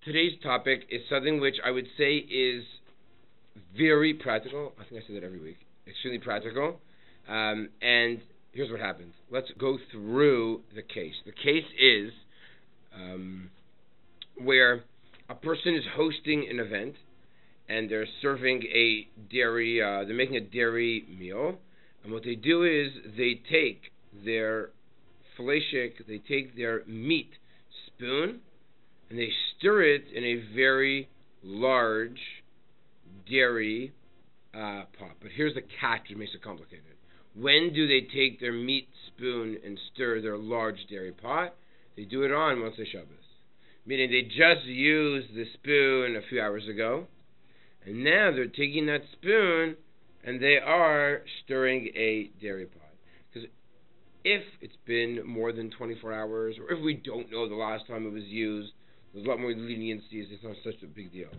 Today's topic is something which I would say is very practical. I think I say that every week. Extremely practical. And here's what happens. Let's go through the case. The case is where a person is hosting an event and they're serving a dairy, they're making a dairy meal. And what they do is they take their fleishik, they take their meat spoon, and they stir it in a very large dairy pot. But here's the catch that makes it complicated. When do they take their meat spoon and stir their large dairy pot? They do it on Motzei Shabbos. Meaning they just used the spoon a few hours ago, and now they're taking that spoon and they are stirring a dairy pot. Because if it's been more than 24 hours, or if we don't know the last time it was used, there's a lot more leniencies. It's not such a big deal.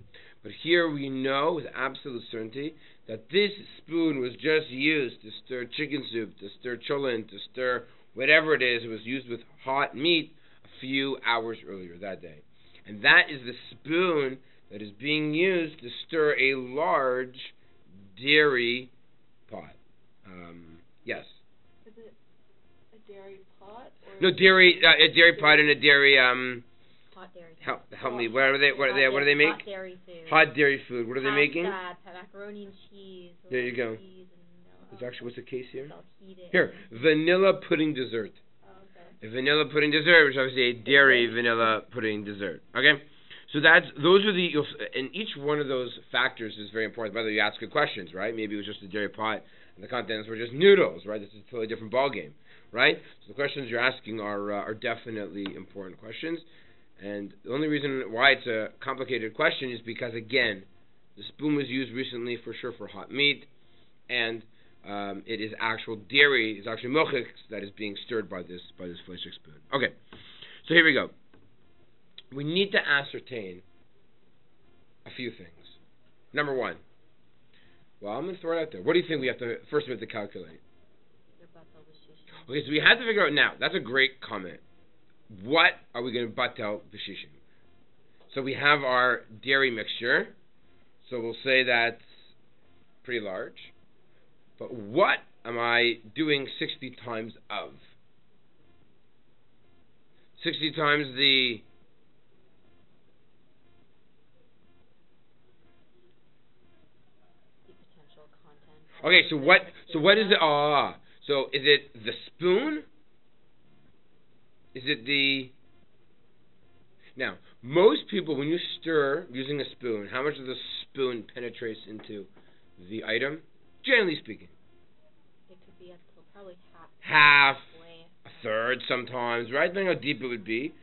But here we know with absolute certainty that this spoon was just used to stir chicken soup, to stir cholent, to stir whatever it is. It was used with hot meat a few hours earlier that day. And that is the spoon that is being used to stir a large dairy pot. Yes? Is it a dairy pot? Or no, dairy, a dairy pot and a dairy... hot dairy food. Help me. What do they make? Hot dairy food. Hot dairy food. What are they making? Macaroni and cheese. There you go. Cheese and It's actually, what's the case here? It. Here, vanilla pudding dessert. Oh, okay. A vanilla pudding dessert, which is obviously a dairy vanilla pudding dessert. Okay? So those are and each one of those factors is very important. By the way, you ask good questions, right? Maybe it was just a dairy pot and the contents were just noodles, right? This is a totally different ballgame, right? So the questions you're asking are definitely important questions. And the only reason why it's a complicated question is because, again, the spoon was used recently for sure for hot meat, and it is actual dairy, it's actually mochik that is being stirred by this fleishik spoon. Okay, so here we go. We need to ascertain a few things. Number one, well, I'm going to throw it out there. What do you think we have to calculate? Okay, so we have to figure out now. That's a great comment. What are we going to batel b'shishim? So we have our dairy mixture. So we'll say that's pretty large. But what am I doing 60 times of? 60 times the... potential content. Okay, so what is it? So is it the spoon? Is it the... Now, most people, when you stir using a spoon, how much of the spoon penetrates into the item? Generally speaking. It could be up to probably half, a third sometimes, right? Depending how deep it would be.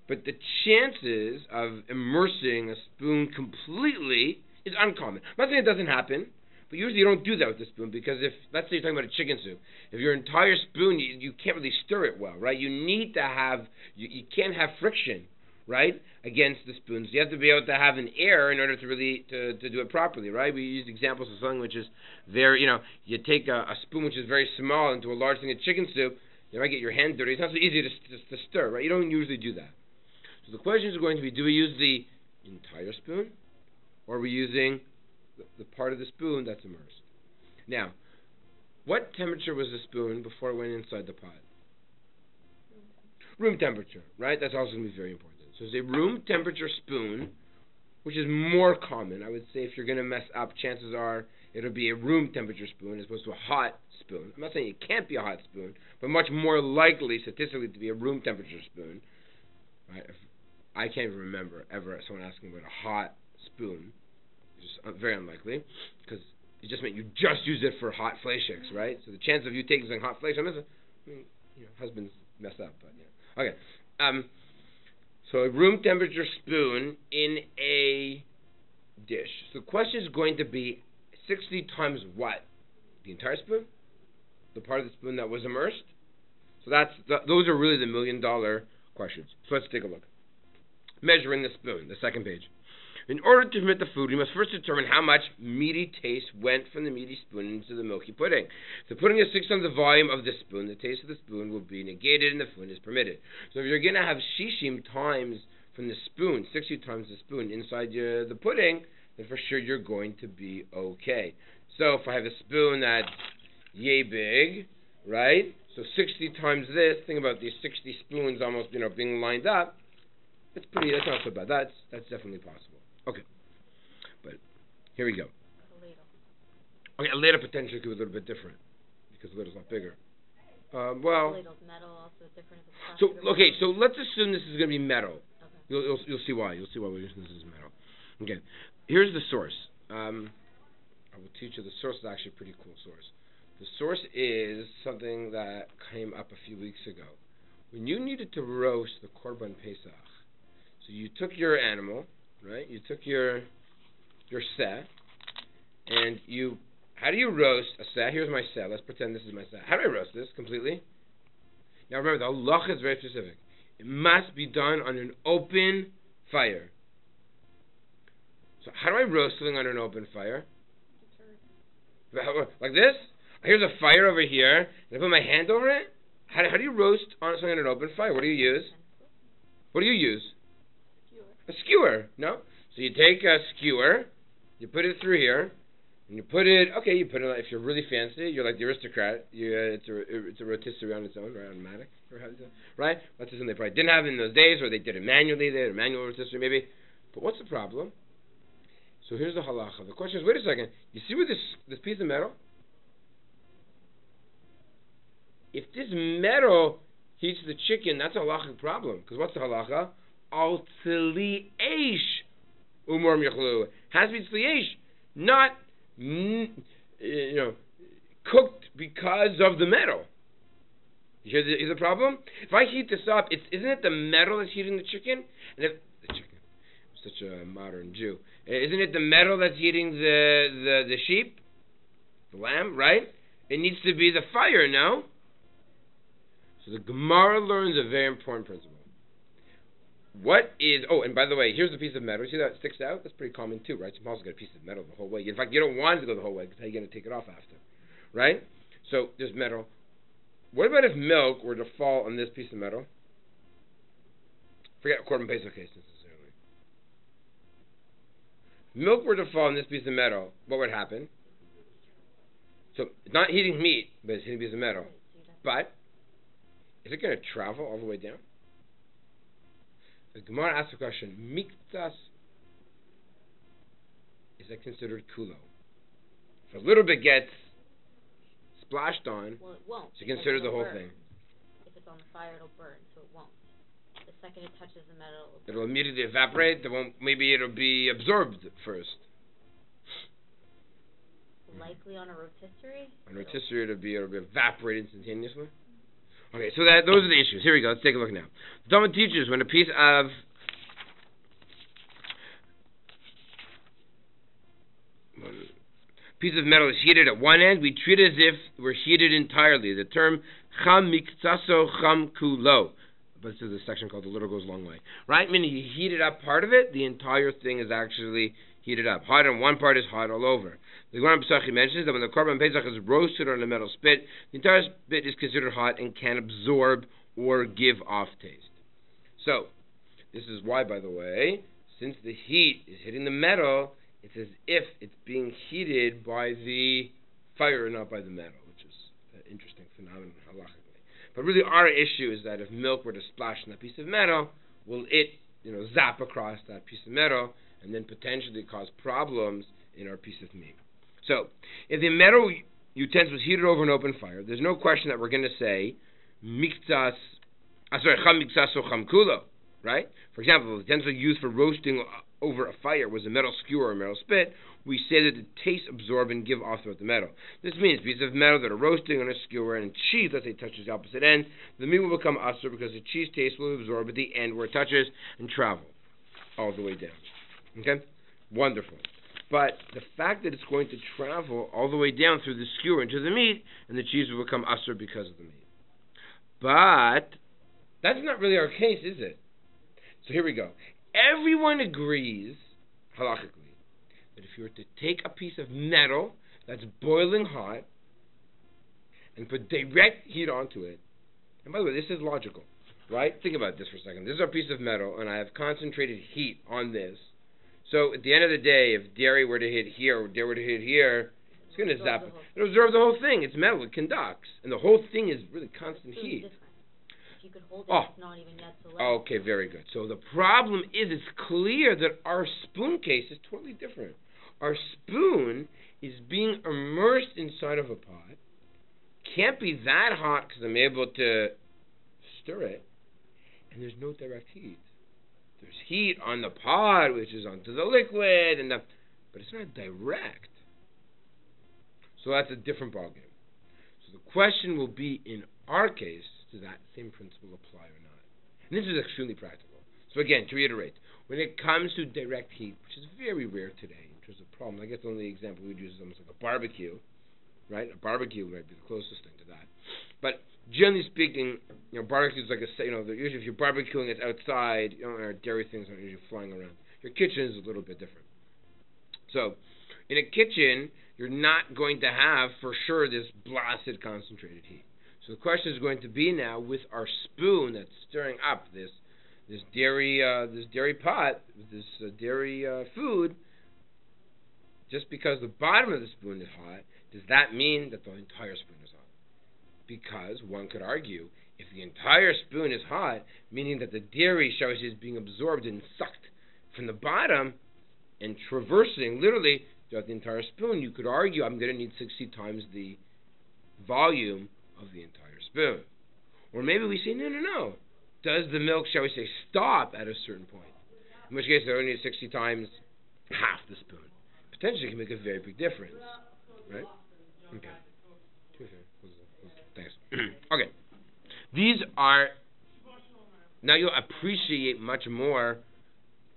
But the chances of immersing a spoon completely is uncommon. I'm not saying it doesn't happen, but usually you don't do that with the spoon, because if, let's say you're talking about a chicken soup, if your entire spoon, you can't really stir it well, right? You need to have, you can't have friction, right, against the spoons. You have to be able to have an air in order to really, to do it properly, right? We use examples of something which is very, you take a spoon which is very small into a large thing of chicken soup, you might get your hand dirty. It's not so easy to stir, right? You don't usually do that. So the question is going to be, do we use the entire spoon, or are we using the part of the spoon that's immersed? Now, what temperature was the spoon before it went inside the pot? Room temperature, right? That's also going to be very important. So it's a room temperature spoon, which is more common. I would say if you're going to mess up, chances are it'll be a room temperature spoon as opposed to a hot spoon. I'm not saying it can't be a hot spoon, but much more likely statistically to be a room temperature spoon. Right? I can't even remember ever someone asking about a hot spoon. It's just very unlikely, because it just meant you just use it for hot fleishiks, right? So the chance of you taking something hot fleishik, husbands mess up, but yeah. Okay. So a room temperature spoon in a dish. So the question is going to be 60 times what? The entire spoon? The part of the spoon that was immersed? So those are really the $1 million questions. So let's take a look. Measuring the spoon, the second page. In order to permit the food, we must first determine how much meaty taste went from the meaty spoon into the milky pudding. The pudding is 6 times the volume of the spoon. The taste of the spoon will be negated and the food is permitted. So if you're going to have shishim times from the spoon, 60 times the spoon inside the pudding, then for sure you're going to be okay. So if I have a spoon that's yay big, right? So 60 times this, think about these 60 spoons almost, being lined up. That's not so bad. That's definitely possible. Okay. But here we go. Okay, a ladle potentially could be a little bit different because the ladle's a lot bigger. Well, metal also different if it's so plastic okay, so let's assume this is going to be metal. Okay. You'll see why. You'll see why we're using this as metal. Okay, here's the source. I will teach you the source is actually a pretty cool source. The source is something that came up a few weeks ago. When you needed to roast the Korban Pesach, so you took your animal, right? You took your seh, and how do you roast a seh? Here's my seh. Let's pretend this is my seh. How do I roast this completely? Now remember, the halacha is very specific. It must be done on an open fire. So how do I roast something on an open fire? Like this? Here's a fire over here, and I put my hand over it? How do you roast something on an open fire? What do you use? What do you use? A skewer, no? So you take a skewer, you put it through here, and you put it, if you're really fancy, you're like the aristocrat, it's a rotisserie on its own, right, automatic, right? Let's assume they probably didn't have it in those days, or they did it manually, they had a manual rotisserie maybe. But what's the problem? So here's the halacha. The question is, wait a second, you see with this piece of metal? If this metal heats the chicken, that's a halachic problem. Because what's the halacha? Al tzli eish umor michlu. Has to be tzli eish, not cooked because of the metal. You hear the problem? If I heat this up, isn't it the metal that's heating the chicken? And if the chicken, I'm such a modern Jew. Isn't it the metal that's heating the sheep, the lamb? Right? It needs to be the fire, no? So the Gemara learns a very important principle. And by the way, here's a piece of metal. You see that it sticks out? That's pretty common too, right? You've also got a piece of metal the whole way. In fact, you don't want it to go the whole way because how are you going to take it off after? Right? So there's metal. What about if milk were to fall on this piece of metal? Forget Korban Pesach case necessarily. If milk were to fall on this piece of metal, what would happen? So it's not heating meat, but it's hitting a piece of metal. But is it going to travel all the way down? The Gemara asks the question, Miktas, is that considered kulo? If a little bit gets splashed on, well, it won't. So you consider the whole burn. thing. If it's on the fire, it'll burn, so it won't. The second it touches the metal, it'll immediately evaporate. Maybe it'll be absorbed first. Likely on a rotisserie? On a rotisserie, it'll be evaporated instantaneously. Okay, so those are the issues. Here we go. Let's take a look now. The Talmud teaches when a piece of metal is heated at one end, we treat it as if we're heated entirely. The term cham miktaso cham kulo. But this is a section called the little goes a long way. Right? Meaning you heated up part of it, the entire thing is actually heated up. Hot on one part is hot all over. The Gemara Pesach mentions that when the Korban Pesach is roasted on a metal spit, the entire spit is considered hot and can absorb or give off taste. So, this is why, by the way, since the heat is hitting the metal, it's as if it's being heated by the fire and not by the metal, which is an interesting phenomenon halachically. But really our issue is that if milk were to splash on that piece of metal, will it zap across that piece of metal and then potentially cause problems in our piece of meat. So, if the metal utensil was heated over an open fire, there's no question that we're going to say cham miktas o cham kulo, right? For example, if the utensil used for roasting over a fire was a metal skewer or a metal spit, we say that the taste absorb and give off throughout the metal. This means pieces of metal that are roasting on a skewer and cheese, let's say, touches the opposite end, the meat will become usher because the cheese taste will absorb at the end where it touches and travel all the way down. Okay? Wonderful. But the fact that it's going to travel all the way down through the skewer into the meat, and the cheese will become usher because of the meat. But that's not really our case, is it? So here we go. Everyone agrees, halakhically, that if you were to take a piece of metal that's boiling hot and put direct heat onto it, and by the way, this is logical. right? Think about this for a second. This is our piece of metal, and I have concentrated heat on this. So at the end of the day, if dairy were to hit here, or dairy were to hit here, it's going to zap it. It'll absorb the whole thing. It's metal. It conducts. And the whole thing is really constant heat. If you could hold it, it's not even yet to let. Okay, very good. So the problem is it's clear that our spoon case is totally different. Our spoon is being immersed inside of a pot. Can't be that hot because I'm able to stir it. And there's no direct heat. There's heat on the pot, which is onto the liquid, but it's not direct. So that's a different ballgame. So the question will be, in our case, does that same principle apply or not? And this is extremely practical. So again, to reiterate, when it comes to direct heat, which is very rare today, in terms of problem, I guess the only example we'd use is almost like a barbecue, right? A barbecue might be the closest thing to that. But generally speaking, barbecue is like usually if you're barbecuing, it's outside. Our dairy things aren't usually flying around. Your kitchen is a little bit different. So, in a kitchen, you're not going to have for sure this blasted concentrated heat. So the question is going to be now with our spoon that's stirring up this dairy pot, this dairy food. Just because the bottom of the spoon is hot, does that mean that the entire spoon is hot? Because one could argue, if the entire spoon is hot, meaning that the dairy, shall we say, is being absorbed and sucked from the bottom and traversing literally throughout the entire spoon, you could argue I'm going to need 60 times the volume of the entire spoon. Or maybe we say, no. Does the milk, shall we say, stop at a certain point? In which case, I only need 60 times half the spoon. Potentially can make a very big difference. Right? Okay. Thanks. Okay. These are, now you'll appreciate much more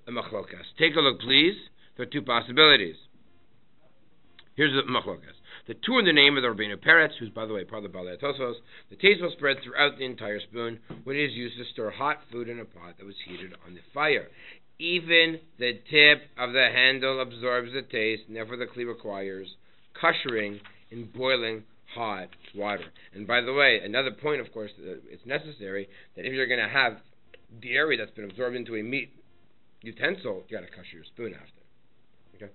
a machlokas. Take a look, please. There are two possibilities. Here's the machlokas. The two in the name of the Rabbeinu Peretz, who's, by the way, part of the Balei Tosfos. The taste will spread throughout the entire spoon when it is used to stir hot food in a pot that was heated on the fire. Even the tip of the handle absorbs the taste, and therefore the kli requires koshering in boiling hot water. And by the way, another point, of course, it's necessary that if you're going to have dairy that's been absorbed into a meat utensil, you got to kosher your spoon after. Okay.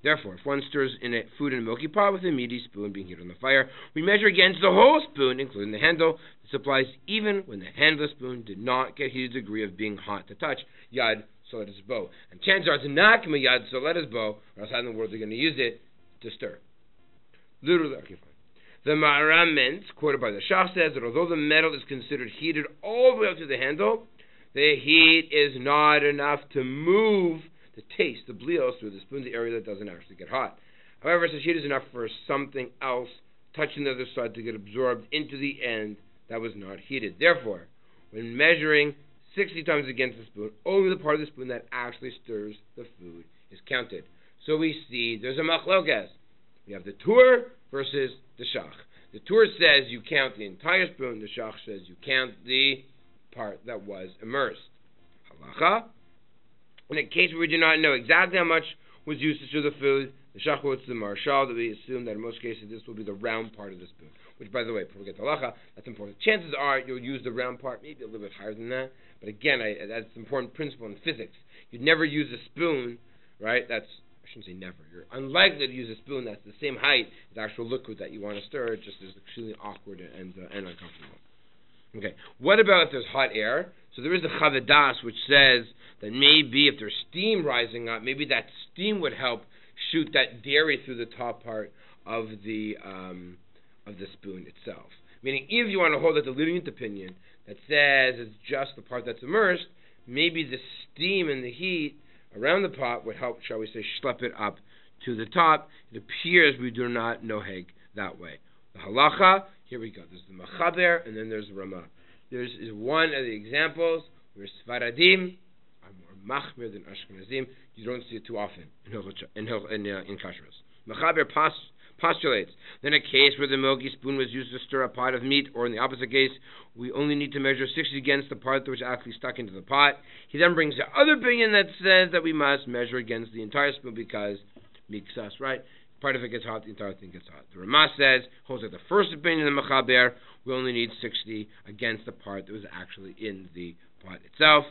Therefore, if one stirs in a food in a milky pot with a meaty spoon being heated on the fire, we measure against the whole spoon, including the handle. This applies even when the handle of the spoon did not get heated to the degree of being hot to touch. Yad soletas bo. And chances are it's not going to be yad soletas bo, or else how in the world they're going to use it to stir. Literally, okay, fine. The Ma'aram, quoted by the Shach, says that although the metal is considered heated all the way up to the handle, the heat is not enough to move the taste, the blios, through the spoon, the area that doesn't actually get hot. However, such heat is enough for something else touching the other side to get absorbed into the end that was not heated. Therefore, when measuring 60 times against the spoon, only the part of the spoon that actually stirs the food is counted. So we see there's a machlokas. We have the Tur versus the Shach. The Tur says you count the entire spoon. The Shach says you count the part that was immersed. Halacha. In a case where we do not know exactly how much was used to stir the food, the Shach quotes the Marshal that we assume that in most cases this will be the round part of the spoon. Which, by the way, before we get to halacha, that's important. Chances are you'll use the round part, maybe a little bit higher than that. But again, that's an important principle in physics. You'd never use a spoon, right? I shouldn't say never. You're unlikely to use a spoon that's the same height as the actual liquid that you want to stir. It just is extremely awkward and uncomfortable. Okay. What about if there's hot air? So there is the Chavadas, which says that maybe if there's steam rising up, maybe that steam would help shoot that dairy through the top part of the spoon itself. Meaning, if you want to hold it the lenient opinion that says it's just the part that's immersed, maybe the steam and the heat around the pot would help, shall we say, schlep it up to the top. It appears we do not noheg that way. The halacha, here we go. There's the Machaber, and then there's the Ramah. There's one of the examples where Sfaradim are more machmir than Ashkenazim. You don't see it too often in kashrus. Machaber postulates that in a case where the milky spoon was used to stir a pot of meat, or in the opposite case, we only need to measure 60 against the part that was actually stuck into the pot. He then brings the other opinion that says that we must measure against the entire spoon because miksas, right? Part of it gets hot, the entire thing gets hot. The Ramah says, holds like the first opinion of the Mechaber, we only need 60 against the part that was actually in the pot itself.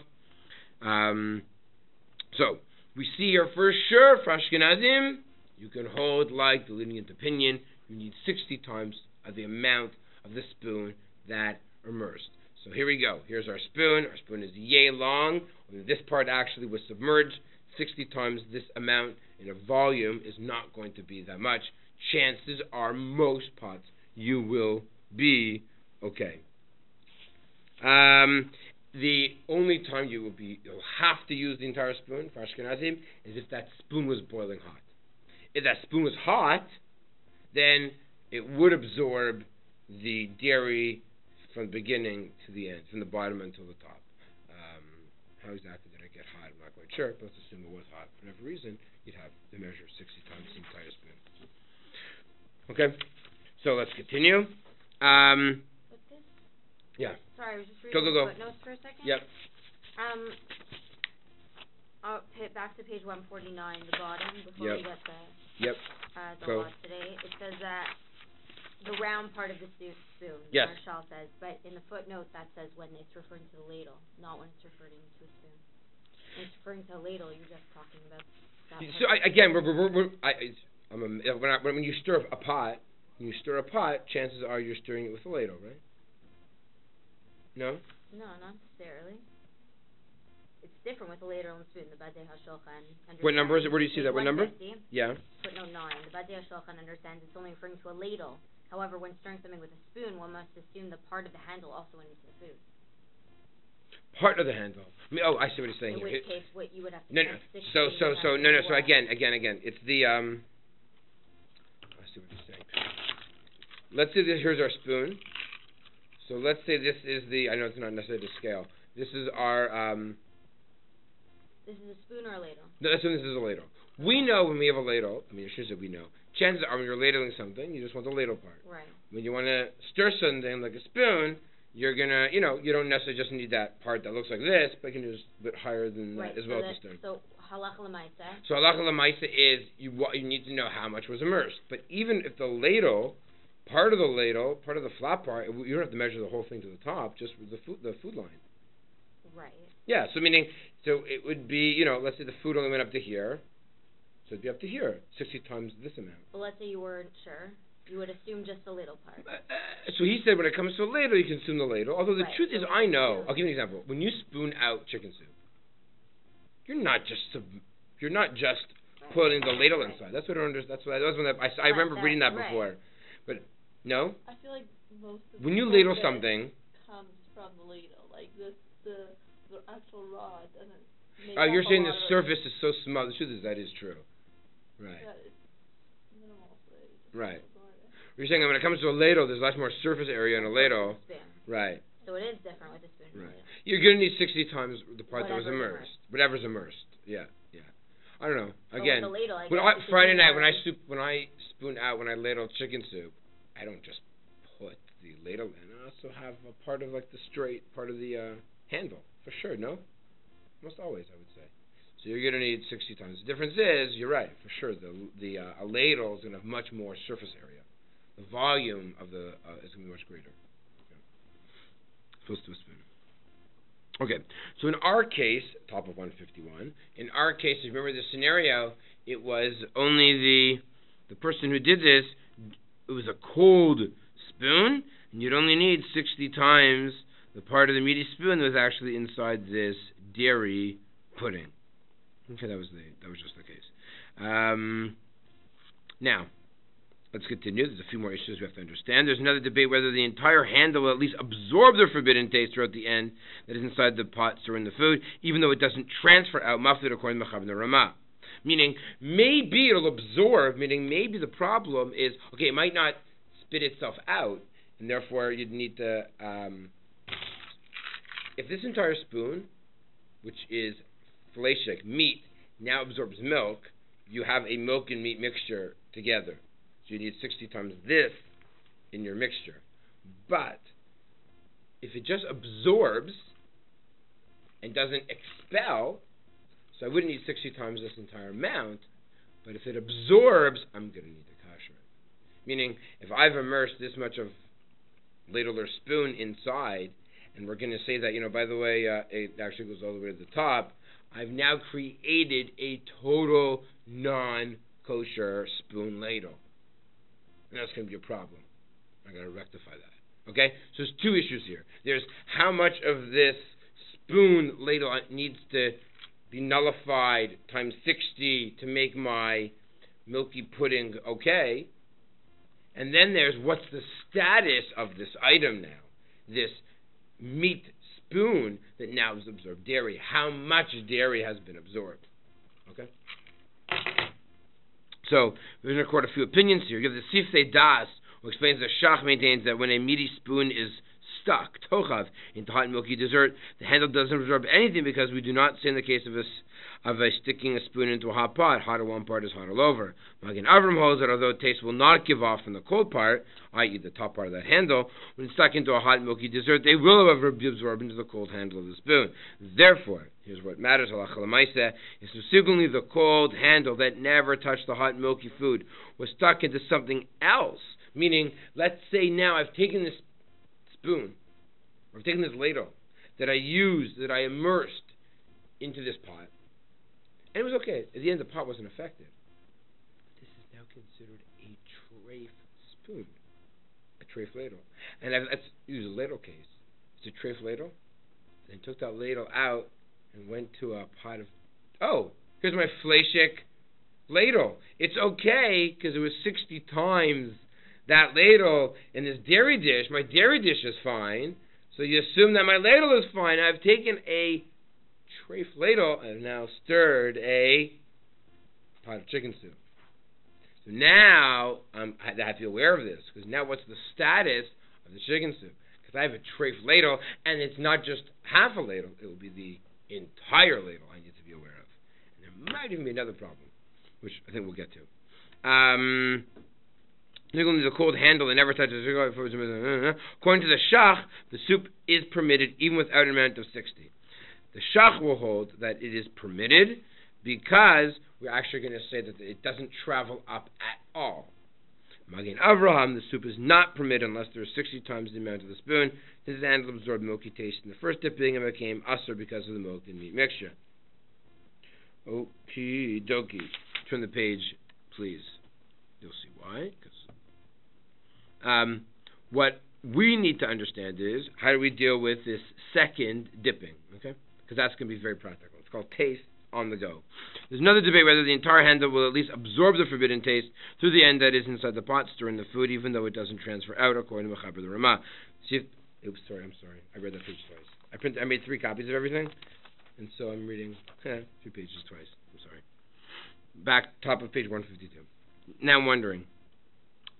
So, we see here for sure, for Ashkenazim, you can hold like the lenient opinion, you need 60 times the amount of the spoon that immersed. So here we go. Here's our spoon. Our spoon is yay long. This part actually was submerged. 60 times this amount in a volume is not going to be that much. Chances are most pots you will be okay. The only time you'll have to use the entire spoon for Ashkenazim is if that spoon was boiling hot. If that spoon was hot, then it would absorb the dairy from the beginning to the end, from the bottom until the top. How exactly did it get hot? I'm not quite sure, but let's assume it was hot. For whatever reason, you'd have to measure 60 times the entire spoon. Okay, so let's continue. With this? Yeah. Sorry, I was just reading the footnotes for a second. Yep. Back to page 149, the bottom, before we get the law today. It says that the round part of the spoon, yes. Marshall says, but in the footnote that says when it's referring to the ladle, not when it's referring to a spoon. When it's referring to a ladle, you're just talking about that part. So when you stir a pot, chances are you're stirring it with a ladle, right? No? No, not necessarily. It's different with the ladle and spoon. The Badei HaShulchan understands. What number is it? Where do you see that? What number? Yeah. Footnote 9. The Badei HaShulchan understands it's only referring to a ladle. However, when stirring something with a spoon, one must assume the part of the handle also went into the food. Part of the handle. I see what he's saying here. In which case, what you would have to So again, it's the I see what he's saying. Let's say here's our spoon. So let's say this is I know it's not necessarily the scale. This is our This is a spoon or a ladle? No, this is a ladle. We know when we have a ladle, I shouldn't say we know. Chances are when you're ladling something, you just want the ladle part. Right. When you want to stir something like a spoon, you're going to, you don't necessarily just need that part that looks like this, but you can use a bit higher than that as well to stir. So, halacha l'maisa? So, halacha l'maisa is you need to know how much was immersed. But even if the ladle, part of the flat part, you don't have to measure the whole thing to the top, just with the food line. Right. Yeah, so it would be, let's say the food only went up to here. So it'd be up to here, 60 times this amount. But let's say you weren't sure. You would assume just the ladle part. So he said when it comes to a ladle, you can assume the ladle. Although the truth is, I know. I'll give you an example. When you spoon out chicken soup, you're not just putting the ladle inside. That's what I understand. I remember reading that before. But no. I feel like most of when you ladle something comes from the ladle, like the actual rod doesn't. You're saying the surface is so small. The truth is that is true. Right. Yeah, it's minimal, right. You're saying that when it comes to a ladle, there's lots more surface area in a ladle. Right. So it is different with a spoon. Right. You're going to need 60 times the part that was immersed. Whatever's immersed. Yeah. I don't know. Again, with the ladle, Friday night when I spoon out, when I ladle chicken soup, I don't just put the ladle in. I also have a part of like the straight part of the handle for sure. No. Almost always, I would say. So you're going to need 60 times. The difference is, you're right, for sure, a ladle is going to have much more surface area. The volume of the is going to be much greater. Opposed to a spoon. Okay, so in our case, top of 151, in our case, if you remember the scenario, it was only the person who did this, it was a cold spoon, and you'd only need 60 times the part of the meaty spoon that was actually inside this dairy pudding. Okay, that was just the case. Now, let's continue. There's a few more issues we have to understand. There's another debate whether the entire handle will at least absorb the forbidden taste throughout the end that is inside the pot storing the food, even though it doesn't transfer out, maflid according to Chavna Ramah. Meaning, maybe it'll absorb, meaning maybe the problem is, okay, it might not spit itself out, and therefore you'd need to, if this entire spoon, which is fleishik, meat, now absorbs milk, you have a milk and meat mixture together. So you need 60 times this in your mixture. But if it just absorbs and doesn't expel, so I wouldn't need 60 times this entire amount, but if it absorbs, I'm going to need to kosher it. Meaning, if I've immersed this much of ladle or spoon inside, and we're going to say that, by the way, it actually goes all the way to the top. I've now created a total non-kosher spoon ladle. And that's going to be a problem. I got to rectify that. Okay? So there's two issues here. There's how much of this spoon ladle needs to be nullified times 60 to make my milky pudding okay. And then there's what's the status of this item now. This meat spoon that now has absorbed dairy. How much dairy has been absorbed? Okay? So, we're going to record a few opinions here. You have the Sifsei Das, who explains that Shach maintains that when a meaty spoon is stuck, tochav, into hot and milky dessert, the handle doesn't absorb anything because we do not say in the case of sticking a spoon into a hot pot, hot at one part is hot all over. Magen Avram holds that although taste will not give off from the cold part, i.e. the top part of that handle, when stuck into a hot and milky dessert, they will however be absorbed into the cold handle of the spoon. Therefore, here's what matters, halacha l'maaseh, is subsequently the cold handle that never touched the hot and milky food was stuck into something else. Meaning, let's say now I've taken this spoon, or I've taken this ladle that I immersed into this pot, and it was okay. At the end, the pot wasn't affected. This is now considered a treif spoon, a treif ladle. And let's use a ladle case. It's a treif ladle. Then took that ladle out and went to a pot of, here's my fleshik ladle. It's okay because it was 60 times that ladle in this dairy dish. My dairy dish is fine. So you assume that my ladle is fine. I've taken a treif ladle and now stirred a pot of chicken soup. So now I have to be aware of this, because now what's the status of the chicken soup? Because I have a treif ladle, and it's not just half a ladle, it will be the entire ladle I need to be aware of. And there might even be another problem, which I think we'll get to. The cold handle that never touches. According to the Shach, the soup is permitted even without an amount of 60. The Shach will hold that it is permitted because we're actually going to say that it doesn't travel up at all. Magen Avraham, the soup is not permitted unless there is 60 times the amount of the spoon. This handle absorbed milky taste in the first dipping and became usher because of the milk and meat mixture. Okie dokie. Turn the page, please. You'll see why. What we need to understand is how do we deal with this second dipping, okay? Because that's going to be very practical. It's called taste on the go. There's another debate whether the entire handle will at least absorb the forbidden taste through the end that is inside the pot, stirring the food, even though it doesn't transfer out, according to Mechaber the Ramah. I'm sorry. I read that page twice. I made 3 copies of everything, and so I'm reading 2 pages twice. I'm sorry. Back, top of page 152. Now I'm wondering,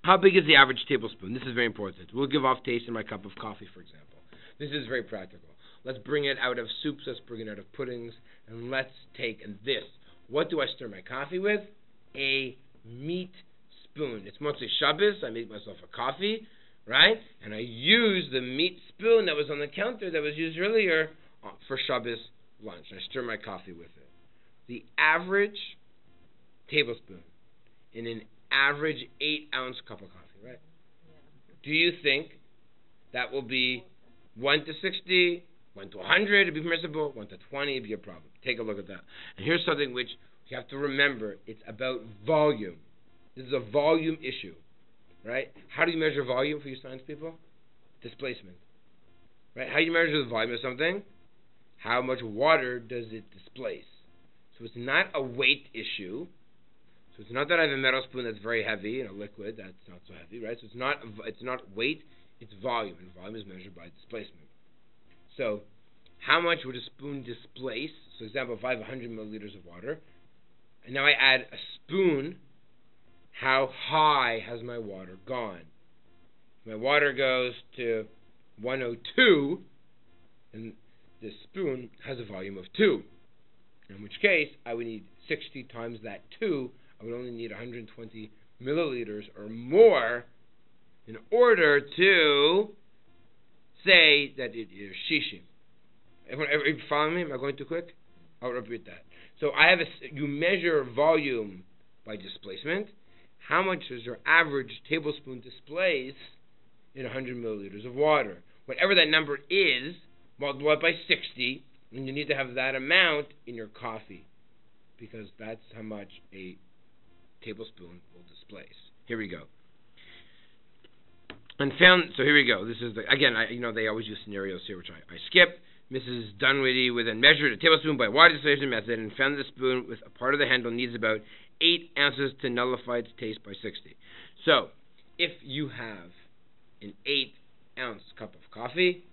how big is the average tablespoon? This is very important. We'll give off taste in my cup of coffee, for example. This is very practical. Let's bring it out of soups, let's bring it out of puddings, and let's take this. What do I stir my coffee with? A meat spoon. It's mostly Shabbos. I make myself a coffee, right? And I use the meat spoon that was on the counter that was used earlier for Shabbos lunch. I stir my coffee with it. The average tablespoon in an average 8-ounce cup of coffee, right? Yeah. Do you think that will be 1 to 60, 1 to 100, it'd be permissible, 1 to 20, it'd be a problem. Take a look at that. And here's something which you have to remember. It's about volume. This is a volume issue, right? How do you measure volume for you science people? Displacement, right? How do you measure the volume of something? How much water does it displace? So it's not a weight issue. So it's not that I have a metal spoon that's very heavy, a liquid that's not so heavy, right? So it's not weight, it's volume, and volume is measured by displacement. So how much would a spoon displace? So example, if I have 100 milliliters of water, and now I add a spoon, how high has my water gone? My water goes to 102, and this spoon has a volume of 2. In which case, I would need 60 times that 2. I would only need 120 milliliters or more in order to say that it is shishim. Everyone follow me? Am I going too quick? I'll repeat that. So you measure volume by displacement. How much does your average tablespoon displace in 100 milliliters of water. Whatever that number is, multiply it by 60, and you need to have that amount in your coffee, because that's how much a tablespoon will displace. Here we go. And found, so here we go. This is the, again, they always use scenarios here, which I skip. Mrs. Dunwoody then measured a tablespoon by water distillation method and found that the spoon with a part of the handle needs about 8 ounces to nullify its taste by 60. So, if you have an 8-ounce cup of coffee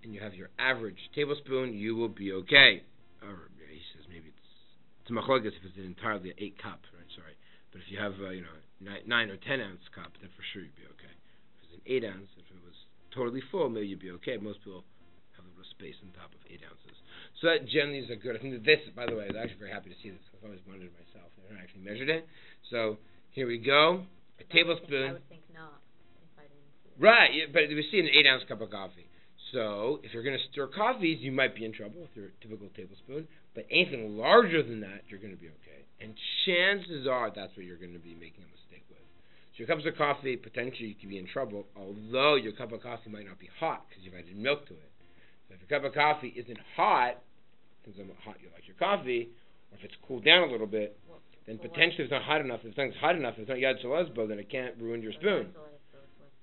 and you have your average tablespoon, you will be okay. Or he says maybe it's a machlokas if it's entirely an 8 cup, right? Sorry, but if you have 9 or 10 ounce cup, then for sure you'd be okay. If it's an 8 ounce, if it was totally full, maybe you'd be okay. Most people have a little space on top of 8 ounces. So that generally is a good. I think that this, by the way, I was actually very happy to see this because I always wondered myself. I never actually measured it. So here we go. A tablespoon. I would think not if I didn't see it. Right, yeah, but we see an 8-ounce cup of coffee. So if you're going to stir coffees, you might be in trouble with your typical tablespoon. But anything larger than that, you're going to be okay. And chances are that's what you're going to be making a mistake with. So your cups of coffee, potentially you could be in trouble, although your cup of coffee might not be hot because you've added milk to it. So if your cup of coffee isn't hot, depends on how hot you like your coffee, or if it's cooled down a little bit, then potentially it's not hot enough. If something's hot enough, if it's not Yad Shalazbo, then it can't ruin your spoon.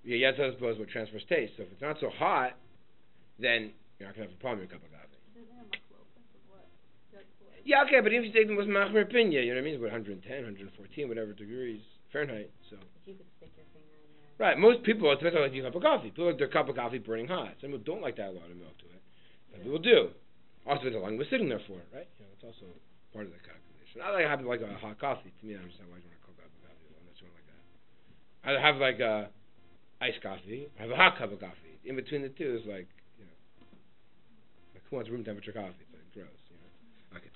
Yeah, Yad Shalazbo is what transfers taste. So if it's not so hot, then you're not going to have a problem with your cup of coffee. Yeah, okay, but if you take them with Machmer Pinya, you know what I mean? It's what, 110, 114, whatever degrees Fahrenheit. So. If you could stick your finger in there. Right, most people, it depends on like your cup of coffee. People like their cup of coffee burning hot. Some people don't like to add a lot of milk to it. Some people do. Also, depends how long we're sitting there for, right? It's also part of the calculation. I have like a hot coffee. To me, I just don't like when I cook up a coffee. I'm not doing like that. I have like a iced coffee. I have a hot cup of coffee. In between the two is like, like who wants room temperature coffee? It's like gross, Okay.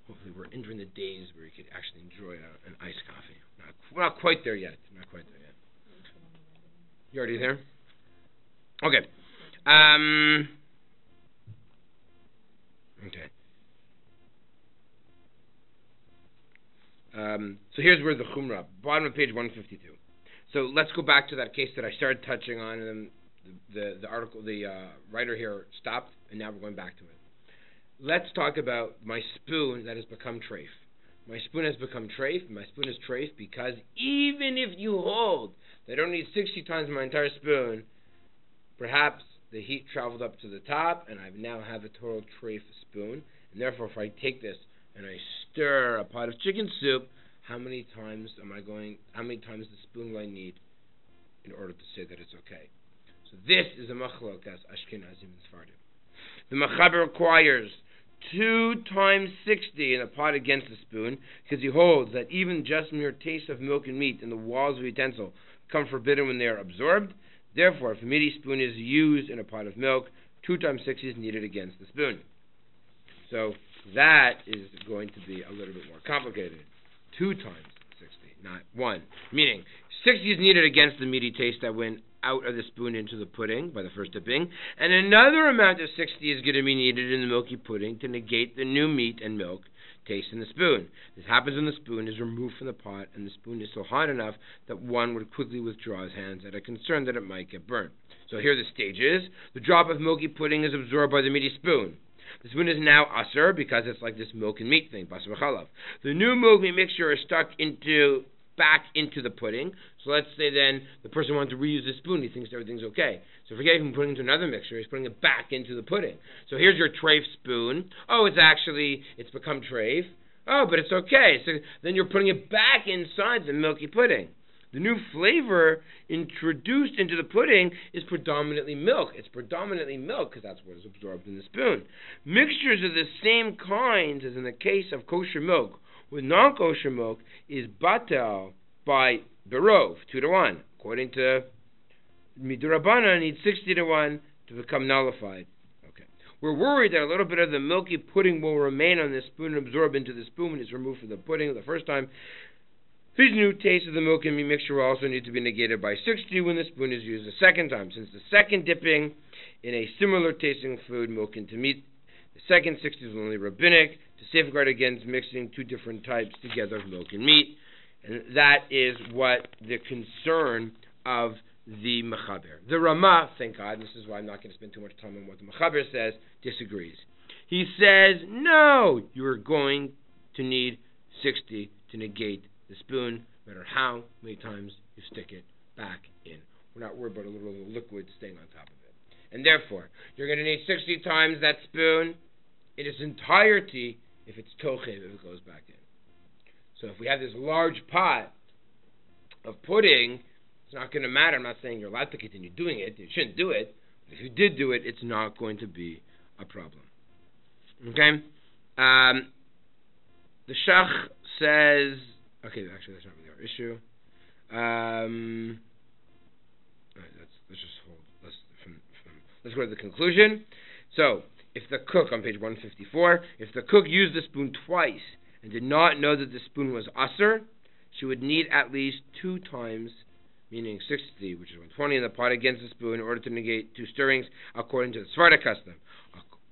Hopefully we're entering the days where you could actually enjoy an iced coffee. We're not quite there yet. You already there? Okay. Okay. So here's where the Chumrah, bottom of page 152. So let's go back to that case that I started touching on, and then the article, the writer here stopped, and now we're going back to it. Let's talk about my spoon that has become treif. My spoon has become treif. My spoon is treif because even if you hold that I don't need 60 times my entire spoon, perhaps the heat traveled up to the top, and I now have a total treif spoon. And therefore, if I take this and I stir a pot of chicken soup, how many times the spoon will I need in order to say that it's okay? So this is a machlokas Ashkenazim and Sephardim. The Machaber requires 2 times 60 in a pot against the spoon, because he holds that even just mere taste of milk and meat in the walls of a utensil become forbidden when they are absorbed. Therefore, if a meaty spoon is used in a pot of milk, 2 times 60 is needed against the spoon. So that is going to be a little bit more complicated. 2 times 60, not 1. Meaning, 60 is needed against the meaty taste that went out of the spoon into the pudding by the first dipping, and another amount of 60 is going to be needed in the milky pudding to negate the new meat and milk taste in the spoon. This happens when the spoon is removed from the pot and the spoon is so hot enough that one would quickly withdraw his hands at a concern that it might get burnt. So here are the stages. The drop of milky pudding is absorbed by the meaty spoon. The spoon is now aser because it's like this milk and meat thing, basar v'chalav. The new milk meat mixture is stuck back into the pudding. So let's say then the person wants to reuse the spoon. He thinks everything's okay. So forget even putting it into another mixture. He's putting it back into the pudding. So here's your treif spoon. Oh, it's become treif. Oh, but it's okay. So then you're putting it back inside the milky pudding. The new flavor introduced into the pudding is predominantly milk. It's predominantly milk because that's what is absorbed in the spoon. Mixtures of the same kinds as in the case of kosher milk with non-kosher milk is batel by berov, 2-1. According to Midurabana, needs 60-1 to become nullified. Okay. We're worried that a little bit of the milky pudding will remain on the spoon and absorb into the spoon when it's removed from the pudding the first time. These new tastes of the milk and meat mixture will also need to be negated by 60 when the spoon is used the second time. Since the second dipping in a similar tasting food, milk into meat, the second 60 is only rabbinic to safeguard against mixing 2 different types together of milk and meat. And that is what the concern of the Mechaber. The Rama, thank God, this is why I'm not going to spend too much time on what the Mechaber says, disagrees. He says, no, you're going to need 60 to negate the spoon, no matter how many times you stick it back in. We're not worried about a little liquid staying on top of it. And therefore, you're going to need 60 times that spoon in its entirety if it's tochev, if it goes back in. So if we have this large pot of pudding, it's not going to matter. I'm not saying you're allowed to continue doing it. You shouldn't do it. But if you did do it, it's not going to be a problem. Okay? The Shach says... Okay, actually, that's not really our issue. Let's go to the conclusion. So, if the cook, on page 154, if the cook used the spoon twice and did not know that the spoon was aser, she would need at least 2 times, meaning 60, which is 120 in the pot, against the spoon in order to negate 2 stirrings, according to the Sephardic custom.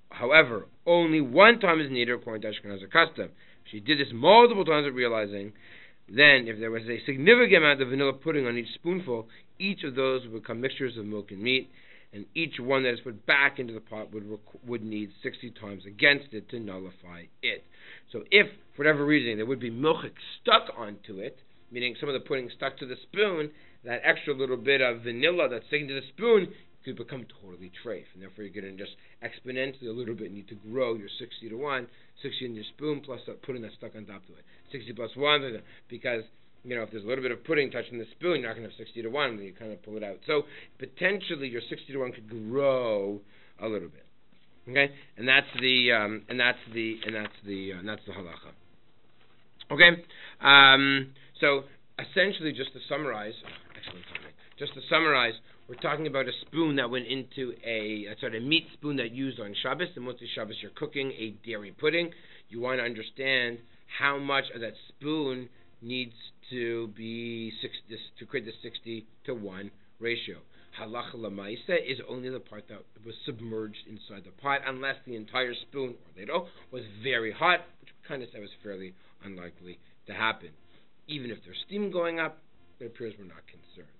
However, only 1 time is needed according to Ashkenazi custom. If she did this multiple times without realizing, then if there was a significant amount of vanilla pudding on each spoonful, each of those would become mixtures of milk and meat, and each one that is put back into the pot would need 60 times against it to nullify it. So if, for whatever reason, there would be milk stuck onto it, meaning some of the pudding stuck to the spoon, that extra little bit of vanilla that's sticking to the spoon could become totally treif, and therefore you're going to just exponentially a little bit need to grow your 60 to 1, 60 in your spoon plus that pudding that's stuck on top of it. 60 plus 1, because if there's a little bit of pudding touching the spoon, you're not going to have 60 to 1 when you kind of pull it out. So potentially your 60 to 1 could grow a little bit. Okay, and that's the halacha. Okay, so essentially, just to summarize, we're talking about a spoon that went into a meat spoon that used on Shabbos. And mostly Shabbos, you're cooking a dairy pudding. You want to understand how much of that spoon needs to be to create the 60 to 1 ratio. Halacha lemaisa is only the part that was submerged inside the pot, unless the entire spoon or ladle was very hot, which kind of said was fairly unlikely to happen. Even if there's steam going up, it appears we're not concerned.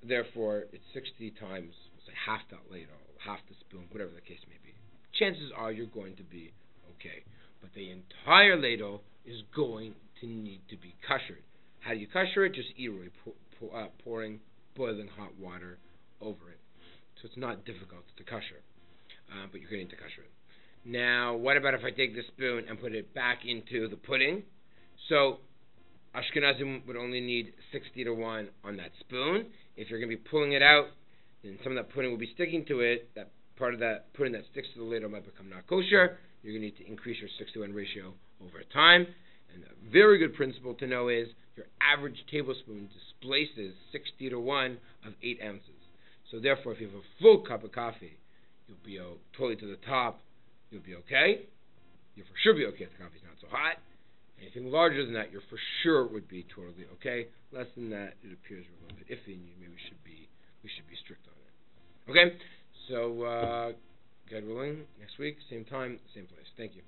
Therefore, it's 60 times, we'll say half that ladle, half the spoon, whatever the case may be. Chances are you're going to be okay. But the entire ladle is going to need to be koshered. How do you kosher it? Just pouring boiling hot water over it. So it's not difficult to kosher, but you're going to need to kosher it. Now, what about if I take the spoon and put it back into the pudding? So Ashkenazim would only need 60 to 1 on that spoon. If you're going to be pulling it out, then some of that pudding will be sticking to it. That part of that pudding that sticks to the ladle might become not kosher. You're going to need to increase your 6 to 1 ratio over time. And a very good principle to know is your average tablespoon displaces 60 to 1 of 8 ounces. So therefore, if you have a full cup of coffee, you'll be totally to the top. You'll be okay. You'll for sure be okay if the coffee's not so hot. Anything larger than that, you for sure would be totally okay. Less than that, it appears we're a little bit iffy, and maybe we should be strict on it. Okay, so God willing, next week, same time, same place. Thank you.